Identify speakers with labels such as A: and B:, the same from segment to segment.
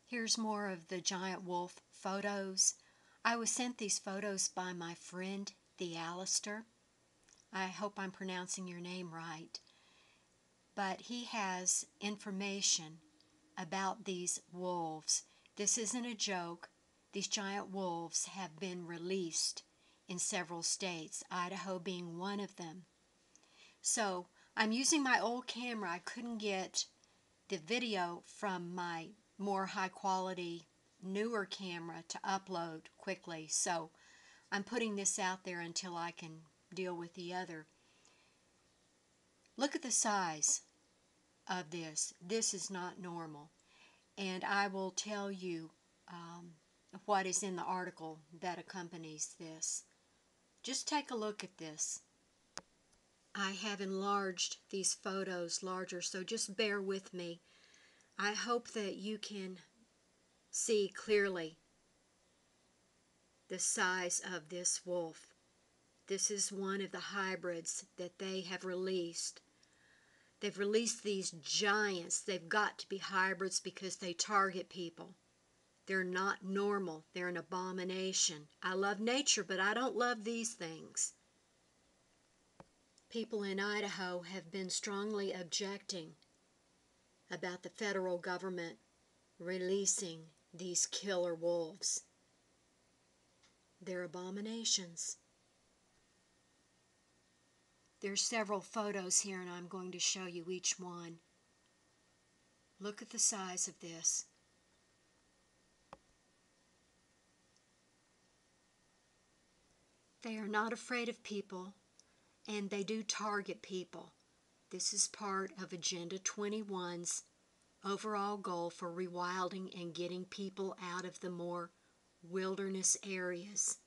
A: Here's more of the giant wolf photos. I was sent these photos by my friend, the Alistair. I hope I'm pronouncing your name right. But he has information about these wolves. This isn't a joke. These giant wolves have been released in several states, Idaho being one of them. So I'm using my old camera. I couldn't get the video from my more high quality newer camera to upload quickly, so I'm putting this out there until I can deal with the other. Look at the size of this. This is not normal, and I will tell you what is in the article that accompanies this. Just take a look at this. I have enlarged these photos larger, so just bear with me. I hope that you can see clearly the size of this wolf. This is one of the hybrids that they have released. They've released these giants. They've got to be hybrids because they target people. They're not normal. They're an abomination. I love nature, but I don't love these things. People in Idaho have been strongly objecting about the federal government releasing these killer wolves. They're abominations. There's several photos here, and I'm going to show you each one. Look at the size of this. They are not afraid of people, and they do target people. This is part of Agenda 21's overall goal for rewilding and getting people out of the more wilderness areas.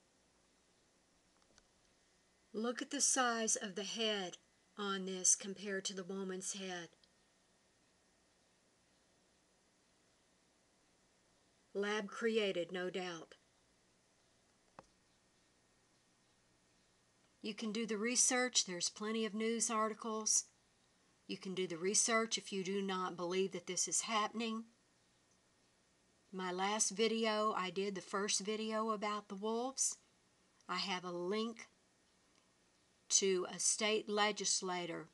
A: Look at the size of the head on this compared to the woman's head. Lab created, no doubt. You can do the research. There's plenty of news articles. You can do the research if you do not believe that this is happening. My last video, I did the first video about the wolves. I have a link to a state legislator,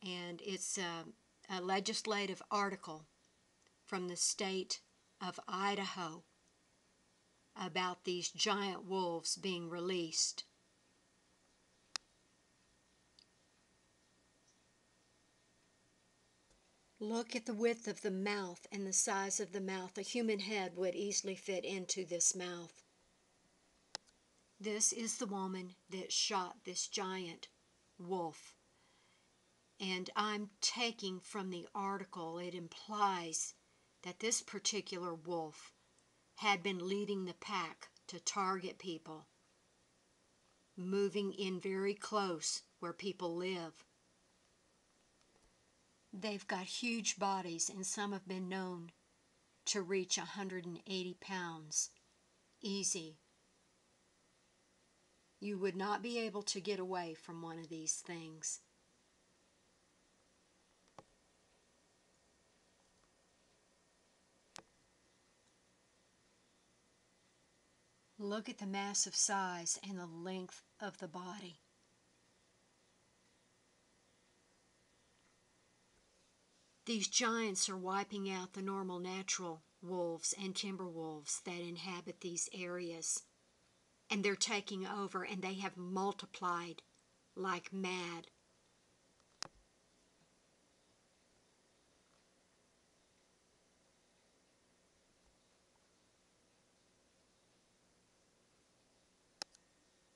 A: and it's a legislative article from the state of Idaho about these giant wolves being released. Look at the width of the mouth and the size of the mouth. A human head would easily fit into this mouth. This is the woman that shot this giant wolf. And I'm taking from the article, it implies that this particular wolf had been leading the pack to target people, moving in very close where people live. They've got huge bodies, and some have been known to reach 180 pounds. Easy. You would not be able to get away from one of these things. Look at the massive size and the length of the body. These giants are wiping out the normal natural wolves and timber wolves that inhabit these areas. And they're taking over, and they have multiplied like mad.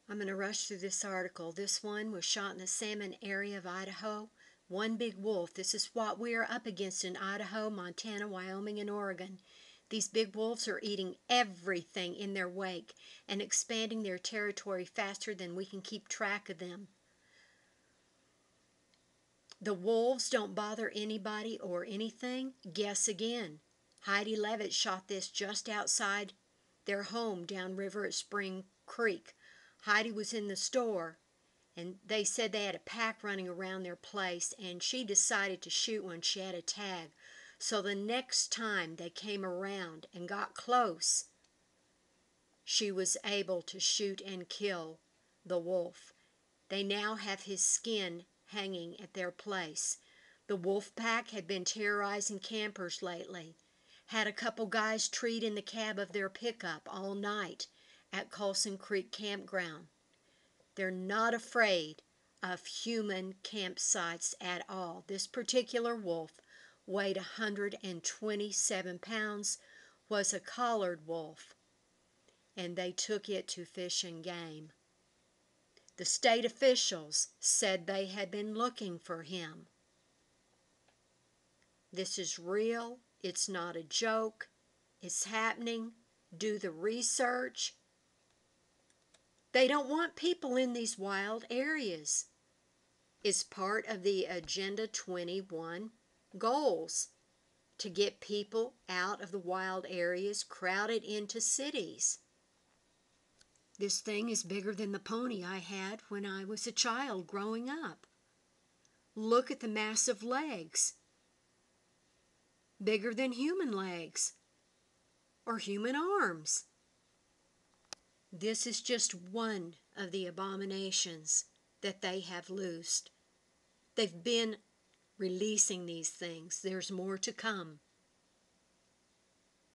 A: I'm going to rush through this article. This one was shot in the Salmon area of Idaho. One big wolf. This is what we are up against in Idaho, Montana, Wyoming, and Oregon. These big wolves are eating everything in their wake and expanding their territory faster than we can keep track of them. The wolves don't bother anybody or anything. Guess again. Heidi Levitt shot this just outside their home downriver at Spring Creek. Heidi was in the store, and they said they had a pack running around their place, and she decided to shoot one. She had a tag. So the next time they came around and got close, she was able to shoot and kill the wolf. They now have his skin hanging at their place. The wolf pack had been terrorizing campers lately. Had a couple guys treat in the cab of their pickup all night at Colson Creek Campground. They're not afraid of human campsites at all. This particular wolf weighed 127 pounds, was a collared wolf, and they took it to Fish and Game. The state officials said they had been looking for him. This is real. It's not a joke. It's happening. Do the research. They don't want people in these wild areas. It's part of the Agenda 21 goals to get people out of the wild areas, crowded into cities. This thing is bigger than the pony I had when I was a child growing up. Look at the massive legs. Bigger than human legs or human arms. This is just one of the abominations that they have loosed. They've been releasing these things. There's more to come.